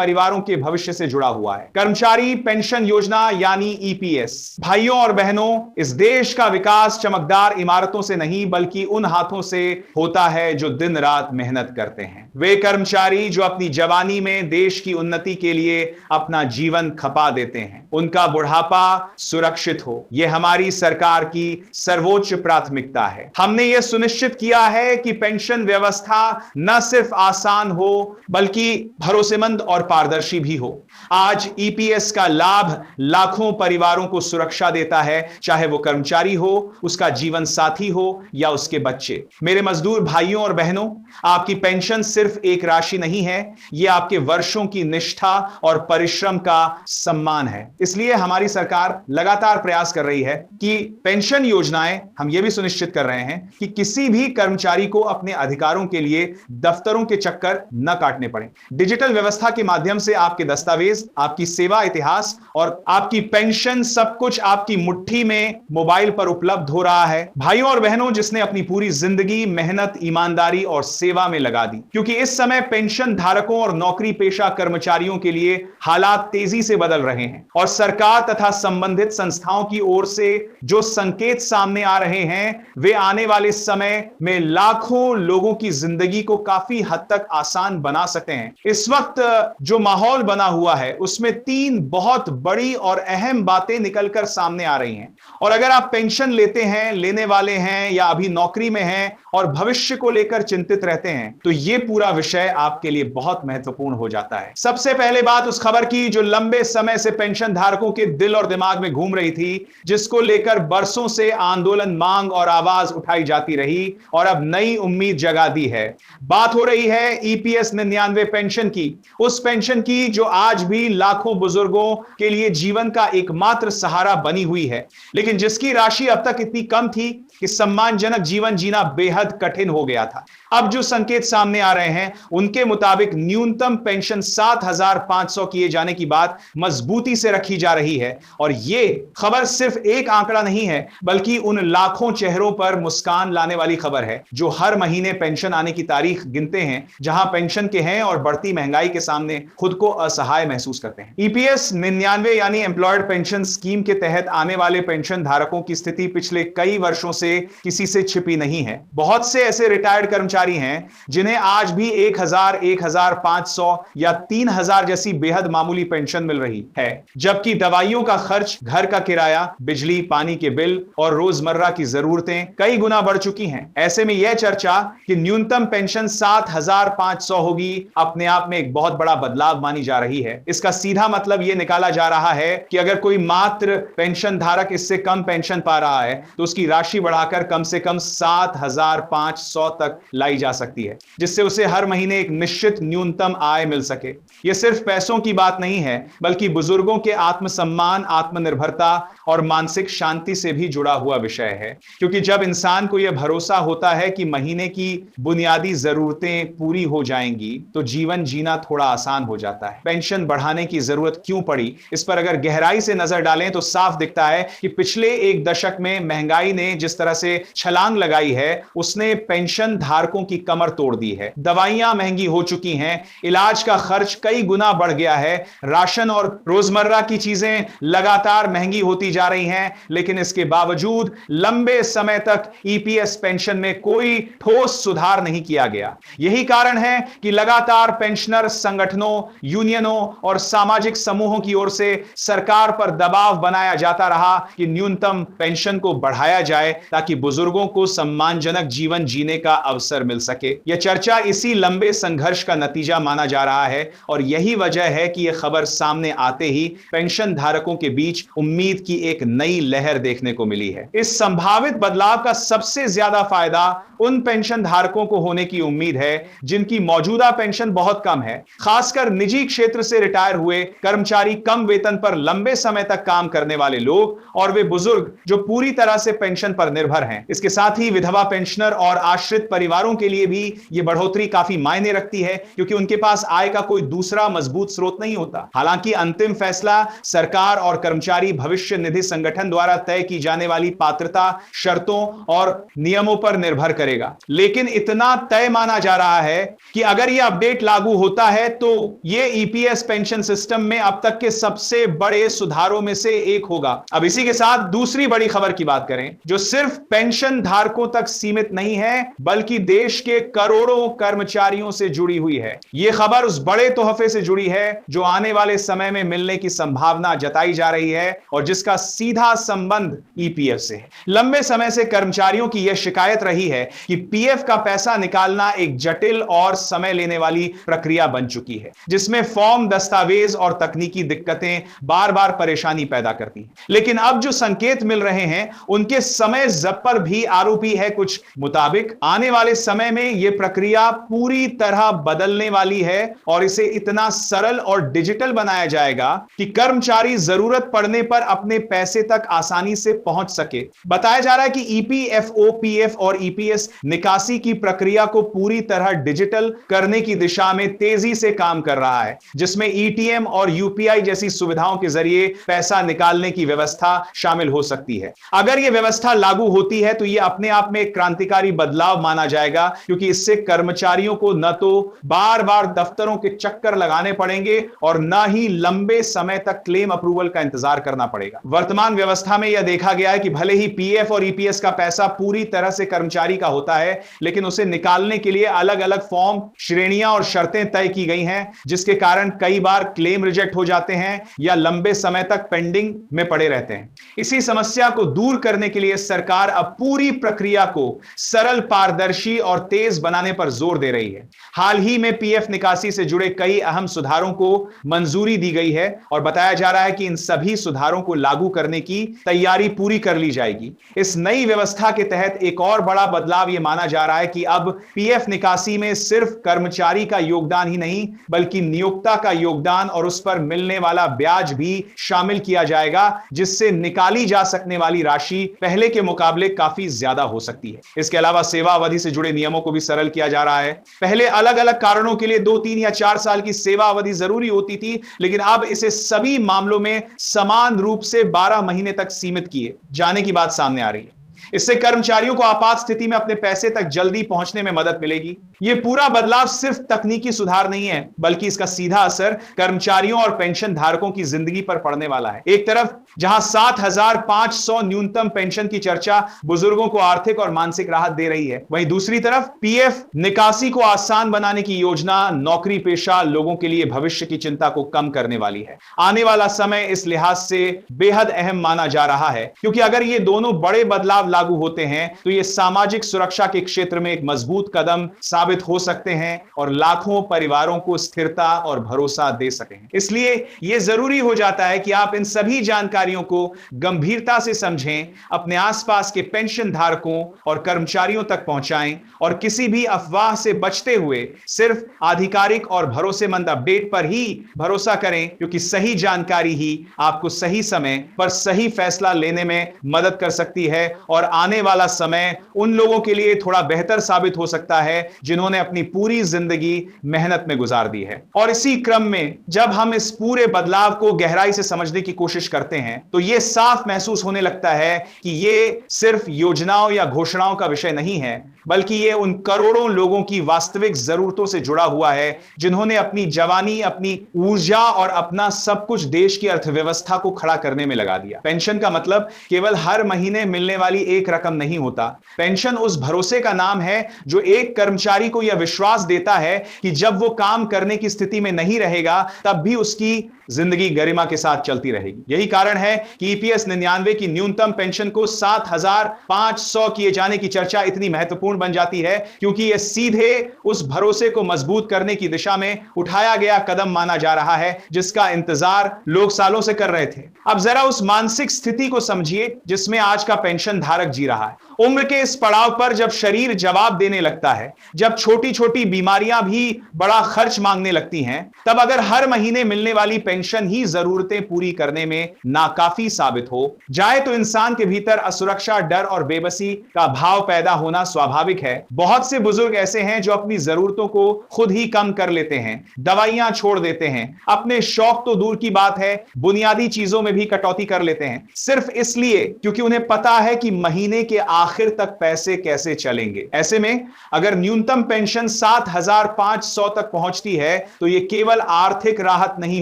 परिवारों के भविष्य से जुड़ा हुआ है। कर्मचारी पेंशन योजना यानी ईपीएस। भाइयों और बहनों, इस देश का विकास चमकदार इमारतों से नहीं बल्कि उन हाथों से होता है जो दिन रात मेहनत करते हैं। वे कर्मचारी जो अपनी जवानी में देश की उन्नति के लिए अपना जीवन खपा देते हैं, उनका बुढ़ापा सुरक्षित हो, यह हमारी सरकार की सर्वोच्च प्राथमिकता है। हमने यह सुनिश्चित किया है कि पेंशन व्यवस्था न सिर्फ आसान हो बल्कि भरोसेमंद और पारदर्शी भी हो। आज ईपीएस का लाभ लाखों परिवारों को सुरक्षा देता है, चाहे वो कर्मचारी हो, उसका जीवन साथी हो या उसके बच्चे। मेरे मजदूर भाइयों और बहनों, आपकी पेंशन सिर्फ एक राशि नहीं है, यह आपके वर्षों की निष्ठा और परिश्रम का सम्मान है। इसलिए हमारी सरकार लगातार प्रयास कर रही है कि पेंशन योजनाएं, हम यह भी सुनिश्चित कर रहे हैं कि किसी भी कर्मचारी को अपने अधिकारों के लिए दफ्तरों के चक्कर न काटने पड़े। डिजिटल व्यवस्था के माध्यम से आपके दस्तावेज, आपकी सेवा इतिहास और आपकी पेंशन सब कुछ आपकी मुट्ठी में मोबाइल पर उपलब्ध हो रहा है। भाइयों और बहनों, जिसने अपनी पूरी जिंदगी मेहनत, ईमानदारी और सेवा में लगा दी, क्योंकि इस समय पेंशन धारकों और नौकरी पेशा कर्मचारियों के लिए हालात तेजी से बदल रहे हैं और सरकार तथा संबंधित संस्थाओं की ओर से जो संकेत सामने आ रहे हैं, वे आने वाले समय में लाखों लोगों की जिंदगी को काफी हद तक आसान बना सकते हैं। इस वक्त जो माहौल बना हुआ है, उसमें 3 बहुत बड़ी और अहम बातें निकलकर सामने आ रही हैं। और अगर आप पेंशन लेते हैं, लेने वाले हैं या अभी नौकरी में हैं और भविष्य को लेकर चिंतित रहते हैं, तो यह पूरा विषय आपके लिए बहुत महत्वपूर्ण हो जाता है। सबसे पहले बात उस खबर की जो लंबे समय से पेंशन धारकों के दिल और दिमाग में घूम रही थी, जिसको लेकर बरसों से आंदोलन, मांग और आवाज उठाई जाती रही और अब नई उम्मीद जगा दी है। बात हो रही है ईपीएस 99 पेंशन की, उस पेंशन की जो आज भी लाखों बुजुर्गों के लिए जीवन का एकमात्र सहारा बनी हुई है, लेकिन जिसकी राशि अब तक इतनी कम थी कि सम्मानजनक जीवन जीना बेहद कठिन हो गया था। अब जो संकेत सामने आ रहे हैं, उनके मुताबिक न्यूनतम पेंशन 7,500 किए जाने की बात मजबूती से रखी जा रही है। और यह खबर सिर्फ एक आंकड़ा नहीं है, बल्कि उन लाखों चेहरों पर मुस्कान लाने वाली खबर है जो हर महीने पेंशन आने की तारीख गिनते हैं, जहां पेंशन के हैं और बढ़ती महंगाई के सामने खुद को असहाय महसूस करते हैं। ईपीएस 99 यानी एम्प्लॉयड पेंशन स्कीम के तहत आने वाले पेंशन धारकों की स्थिति पिछले कई वर्षों से किसी से छिपी नहीं है। बहुत से ऐसे रिटायर्ड कर्मचारी हैं जिन्हें आज भी 1,000, 1,500 या 3,000 जैसी बेहद मामूली पेंशन मिल रही है, जबकि दवाइयों का खर्च, घर का किराया, बिजली पानी के बिल और रोजमर्रा की जरूरतें कई गुना बढ़ चुकी हैं। ऐसे में यह चर्चा कि न्यूनतम पेंशन 7,500 होगी अपने आप में एक बहुत बड़ा बदलाव मानी जा रही है। इसका सीधा मतलब यह निकाला जा रहा है कि अगर कोई मात्र पेंशन धारक इससे कम पेंशन पा रहा है, तो उसकी राशि बढ़ाकर कम से कम 7,500 तक लाई जा सकती है, जिससे उसे हर महीने एक निश्चित न्यूनतम आय मिल सके। यह सिर्फ पैसों की बात नहीं है, बल्कि बुजुर्गों के आत्मसम्मान, आत्मनिर्भरता और मानसिक शांति से भी जुड़ा हुआ विषय है। क्योंकि जब इंसान को यह भरोसा होता है कि महीने की बुनियादी जरूरतें पूरी हो जाएंगी, तो जीवन जीना थोड़ा आसान हो जाता है। पेंशन बढ़ाने की जरूरत क्यों पड़ी, इस पर अगर गहराई से नजर डालें तो साफ दिखता है कि पिछले एक दशक में महंगाई ने जिस तरह से छलांग लगाई है, उसने पेंशन धारकों की कमर तोड़ दी है। दवाइयां महंगी हो चुकी हैं, इलाज का खर्च कई गुना बढ़ गया है, राशन और रोजमर्रा की चीजें लगातार महंगी होती जा रही हैं, लेकिन इसके बावजूद लंबे समय तक ईपीएस पेंशन में कोई ठोस सुधार नहीं किया गया। यही कारण है कि लगातार पेंशनर संगठनों, यूनियनों और सामाजिक समूहों की ओर से सरकार पर दबाव बनाया जाता रहा कि न्यूनतम पेंशन को बढ़ाया जाए ताकि बुजुर्गों को सम्मानजनक जीवन जीने का अवसर मिल सके। यह चर्चा इसी लंबे संघर्ष का नतीजा माना जा रहा है और यही वजह है कि यह खबर सामने आते ही पेंशन धारकों के बीच उम्मीद की एक नई लहर देखने को मिली है। इस संभावित बदलाव का सबसे ज्यादा फायदा उन पेंशन धारकों को होने की उम्मीद है जिनकी मौजूदा पेंशन बहुत कम है, खासकर निजी क्षेत्र से रिटायर हुए कर्मचारी, कम वेतन पर लंबे समय तक काम करने वाले लोग और वे बुजुर्ग जो पूरी तरह से पेंशन पर निर्भर हैं। इसके साथ ही विधवा पेंशनर और आश्रित परिवारों के लिए भी यह बढ़ोतरी काफी मायने रखती है, क्योंकि उनके पास आय का कोई दूसरा मजबूत स्रोत नहीं होता। हालांकि अंतिम फैसला सरकार और कर्मचारी भविष्य निधि संगठन द्वारा तय की जाने वाली पात्रता, शर्तों और नियमों पर निर्भर करेगा, लेकिन इतना तय माना जा रहा है कि अगर यह अपडेट लागू होता है तो ये ईपीएस पेंशन सिस्टम में अब तक के सबसे बड़े सुधारों में से एक होगा। अब इसी के साथ दूसरी बड़ी खबर की बात करें, जो सिर्फ पेंशन धारकों तक सीमित नहीं है बल्कि देश के करोड़ों कर्मचारियों से जुड़ी हुई है। यह खबर उस बड़े तोहफे से जुड़ी है जो आने वाले समय में मिलने की संभावना जताई जा रही है और जिसका सीधा संबंध ईपीएफ से है। लंबे समय से कर्मचारियों की यह शिकायत रही है कि पीएफ का पैसा निकालना एक जटिल और समय लेने वाली प्रक्रिया बन चुकी है, जिसमें फॉर्म, दस्तावेज और तकनीकी दिक्कतें बार बार परेशानी पैदा करती हैं। लेकिन अब जो संकेत मिल रहे हैं उनके समय जब पर भी आरोपी है कुछ मुताबिक आने वाले समय में यह प्रक्रिया पूरी तरह बदलने वाली है और इसे इतना सरल और डिजिटल बनाया जाएगा कि कर्मचारी जरूरत पड़ने पर अपने पैसे तक आसानी से पहुंच सके। बताया जा रहा है कि ईपीएफओ, पीएफ और ईपीएस निकासी की प्रक्रिया को पूरी तरह डिजिटल करने की दिशा में तेजी से काम कर रहा है, जिसमें ईटीएम और यूपीआई जैसी सुविधाओं के जरिए पैसा निकालने की व्यवस्था शामिल हो सकती है। अगर यह व्यवस्था लागू होती है तो यह अपने आप में एक क्रांतिकारी बदलाव माना जाएगा, क्योंकि इससे कर्मचारियों को न तो बार बार दफ्तरों के चक्कर लगाने पड़ेंगे और न ही लंबे समय तक क्लेम अप्रूवल का इंतजार करना पड़ेगा। वर्तमान व्यवस्था में यह देखा गया है कि भले ही पीएफ और ईपीएस का पैसा पूरी तरह से कर्मचारी का होता है, लेकिन उसे निकालने के लिए अलग अलग फॉर्म, श्रेणियां और शर्तें तय की गई हैं, जिसके कारण कई बार क्लेम रिजेक्ट हो जाते हैं या लंबे समय तक पेंडिंग में पड़े रहते हैं। इसी समस्या को दूर करने के लिए सरकार अब पूरी प्रक्रिया को सरल, पारदर्शी और तेज बनाने पर जोर दे रही है। हाल ही में पीएफ निकासी से जुड़े कई अहम सुधारों को मंजूरी दी गई है और बताया जा रहा है कि इन सभी सुधारों को लागू करने की तैयारी पूरी कर ली जाएगी। इस नई व्यवस्था के तहत एक और बड़ा बदलाव यह माना जा रहा है कि अब पीएफ निकासी में सिर्फ कर्मचारी का योगदान ही नहीं बल्कि नियोक्ता का योगदान और उस पर मिलने वाला ब्याज भी शामिल किया जाएगा, जिससे निकाली जा सकने वाली राशि पहले के मुकाबले काफी ज्यादा हो सकती है। इसके अलावा सेवा अवधि से जुड़े नियमों को भी सरल किया जा रहा है। पहले अलग अलग कारणों के लिए 2, 3 या 4 साल की सेवा अवधि जरूरी होती थी, लेकिन अब इसे सभी मामलों में समान रूप से 12 महीने तक सीमित किए जाने की बात सामने आ रही है। इससे कर्मचारियों को आपात स्थिति में अपने पैसे तक जल्दी पहुंचने में मदद मिलेगी। यह पूरा बदलाव सिर्फ तकनीकी सुधार नहीं है, बल्कि इसका सीधा असर कर्मचारियों और पेंशन धारकों की जिंदगी पर पड़ने वाला है। एक तरफ जहां 7,500 न्यूनतम पेंशन की चर्चा बुजुर्गों को आर्थिक और मानसिक राहत दे रही है, वहीं दूसरी तरफ पीएफ निकासी को आसान बनाने की योजना नौकरी पेशा लोगों के लिए भविष्य की चिंता को कम करने वाली है। आने वाला समय इस लिहाज से बेहद अहम माना जा रहा है, क्योंकि अगर ये दोनों बड़े बदलाव लागू होते हैं तो ये सामाजिक सुरक्षा के क्षेत्र में एक मजबूत कदम साबित हो सकते हैं और लाखों परिवारों को स्थिरता और भरोसा दे सकें। इसलिए यह जरूरी हो जाता है कि आप इन सभी जानकारियों को गंभीरता से समझें, अपने आसपास के पेंशन धारकों और कर्मचारियों तक पहुंचाएं और किसी भी अफवाह से बचते हुए सिर्फ आधिकारिक और भरोसेमंद अपडेट पर ही भरोसा करें, क्योंकि सही जानकारी ही आपको सही समय पर सही फैसला लेने में मदद कर सकती है और आने वाला समय उन लोगों के लिए थोड़ा बेहतर साबित हो सकता है जिन्होंने अपनी पूरी जिंदगी मेहनत में गुजार दी है। और इसी क्रम में जब हम इस पूरे बदलाव को गहराई से समझने की कोशिश करते हैं तो यह साफ महसूस होने लगता है कि यह सिर्फ योजनाओं या घोषणाओं का विषय नहीं है, बल्कि यह उन करोड़ों लोगों की वास्तविक जरूरतों से जुड़ा हुआ है जिन्होंने अपनी जवानी, अपनी ऊर्जा और अपना सब कुछ देश की अर्थव्यवस्था को खड़ा करने में लगा दिया। पेंशन का मतलब केवल हर महीने मिलने वाली एक रकम नहीं होता। पेंशन उस भरोसे का नाम है जो एक कर्मचारी को यह विश्वास देता है कि जब वो काम करने की स्थिति में नहीं रहेगा तब भी उसकी जिंदगी गरिमा के साथ चलती रहेगी। यही कारण है कि ईपीएस 99 की न्यूनतम पेंशन को 7,500 किए जाने की चर्चा इतनी महत्वपूर्ण बन जाती है, क्योंकि यह सीधे उस भरोसे को मजबूत करने की दिशा में उठाया गया कदम माना जा रहा है जिसका इंतजार लोग सालों से कर रहे थे। अब जरा उस मानसिक स्थिति को समझिए जिसमें आज का पेंशन धारक जी रहा है। उम्र के इस पड़ाव पर जब शरीर जवाब देने लगता है, जब छोटी छोटी बीमारियां भी बड़ा खर्च मांगने लगती हैं, तब अगर हर महीने मिलने वाली पेंशन ही जरूरतें पूरी करने में नाकाफी साबित हो जाए तो इंसान के भीतर असुरक्षा, डर और बेबसी का भाव पैदा होना स्वाभाविक है। बहुत से बुजुर्ग ऐसे हैं जो अपनी जरूरतों को खुद ही कम कर लेते हैं, दवाइयां छोड़ देते हैं, अपने शौक तो दूर की बात है बुनियादी चीजों में भी कटौती कर लेते हैं, सिर्फ इसलिए क्योंकि उन्हें पता है कि महीने के आखिर तक पैसे कैसे चलेंगे। ऐसे में अगर न्यूनतम पेंशन 7,500 तक पहुंचती है तो यह केवल आर्थिक राहत नहीं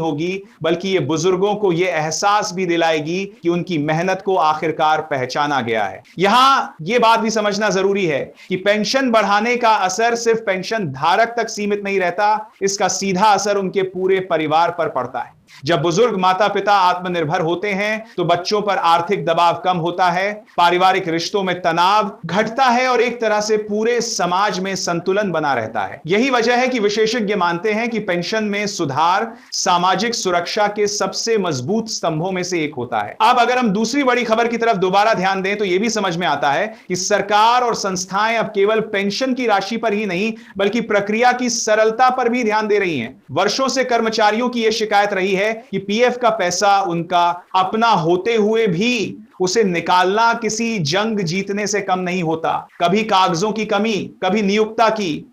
होगी, बल्कि यह बुजुर्गों को यह एहसास भी दिलाएगी कि उनकी मेहनत को आखिरकार पहचाना गया है। यहां यह बात भी समझना जरूरी है कि पेंशन बढ़ाने का असर सिर्फ पेंशन धारक तक सीमित नहीं रहता, इसका सीधा असर उनके पूरे परिवार पर पड़ता है। जब बुजुर्ग माता पिता आत्मनिर्भर होते हैं तो बच्चों पर आर्थिक दबाव कम होता है, पारिवारिक रिश्तों में तनाव घटता है और एक तरह से पूरे समाज में संतुलन बना रहता है। यही वजह है कि विशेषज्ञ मानते हैं कि पेंशन में सुधार सामाजिक सुरक्षा के सबसे मजबूत स्तंभों में से एक होता है। अब अगर हम दूसरी बड़ी खबर की तरफ दोबारा ध्यान दें तो यह भी समझ में आता है कि सरकार और संस्थाएं अब केवल पेंशन की राशि पर ही नहीं बल्कि प्रक्रिया की सरलता पर भी ध्यान दे रही हैं। वर्षों से कर्मचारियों की यह शिकायत रही है कि पीएफ का पैसा उनका अपना होते हुए भी उसे निकालना किसी जंग जीतने से कम नहीं होता। कभी कागजों की कमी, कभी नियोक्ता की,